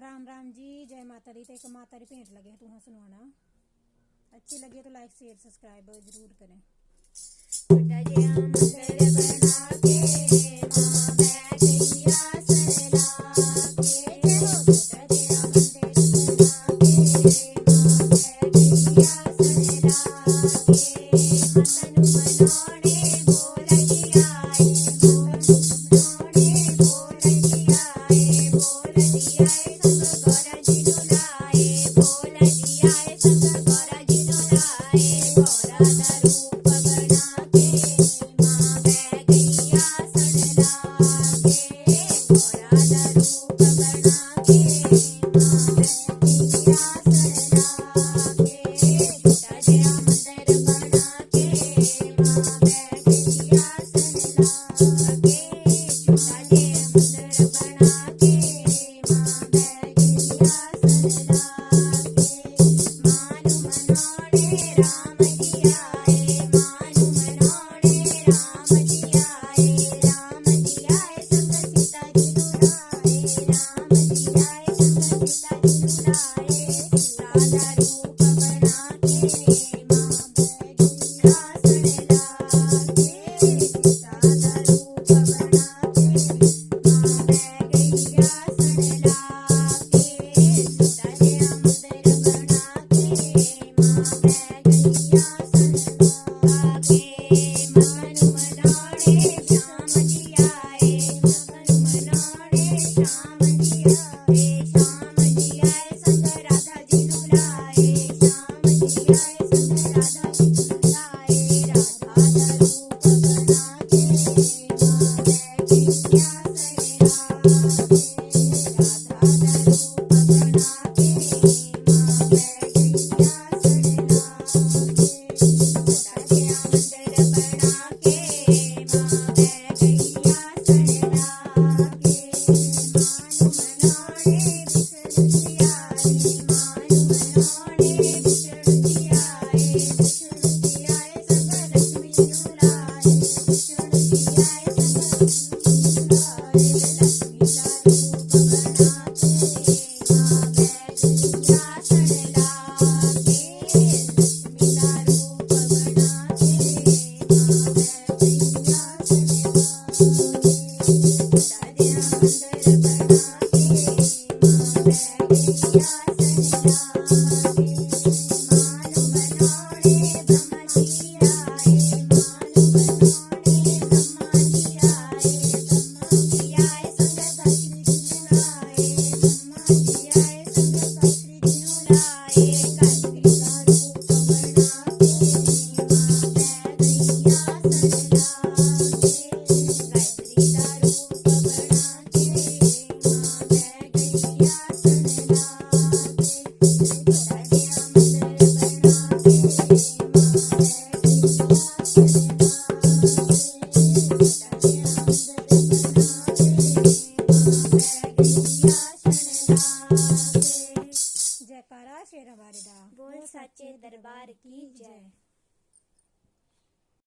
राम राम जी, जय माता दी। तो एक माता दी भेंट लगे तुहां सुनवाना। अच्छी लगी तो लाइक शेयर सब्सक्राइब जरूर करें। छोटा जिहा मंदिर बना के मां बैठिया सरला के, छोटा जिहा मंदिर बना के मां बैठिया सरला के, मतनु मनोणे बोल जियाए, मनोणे बोल जियाए, बोल जियाए संग गौर जिनु लाए, बोल जियाए संग गौर जिनु लाए, गौरा दा रूप बना के मां बैठिया सरला के, गौरा दा रूप बना के मां बैठिया सरला के, छोटा जिहा मंदिर बना के मां बैठिया सरला के, छोटा जिहा मंदिर बना के मां बैठिया सरला के, मानु मनोणे राम जी आए, मानु मनोणे राम जी आए, राम जी आए संग सीता जिनु लाए, राम जी आए संग सीता जिनु लाए, राधा रूप बना के मां बैठिया सरला के, राधा रूप बना के मां बैठिया सरला के, छोटा जिहा मंदिर बना के मां बैठिया सरला के, मगनु मनोणे श्याम जी आए, मगनु मनोणे श्याम जी आए, श्याम जी आए संग राधा जिनु लाए, श्याम जी आए संग राधा जिनु लाए, राधा दा रूप बना के मां बैठिया सरला के, राधा दा रूप बना के मां बैठिया सरला के, छोटा जिहा मंदिर बना के मां बैठिया सरला के, मानु मनोणे विष्णु जी आए, मानु मनोणे विष्णु जी आए, विष्णु जी आए संग लक्ष्मी जिनु लाए, विष्णु जी आए संग लक्ष्मी जिनु लाए, लक्ष्मी दा रूप बना के मां बैठिया सरला के, लक्ष्मी दा रूप बना के मां बैठिया सरला के, छोटा जिहा मंदिर बना के मां बैठिया सरला के, मानु मनोणे ब्रह्मा जी आए, मानु मनोणे ब्रह्मा जी आए, ब्रह्मा जी आए संग गायत्री जिनु लाए, ब्रह्मा जी आए संग गायत्री जिनु लाए, गायत्री दा रूप बना के मां बैठिया सरला के, गायत्री दा रूप बना के मां बैठिया सरला के, छोटा जिहा मंदिर बना के मां बैठिया सरला के, छोटा जिहा मंदिर बना के मां बैठिया सरला के। जयकारा शेरा वारे दा, बोल सच्चे दरबार की जय।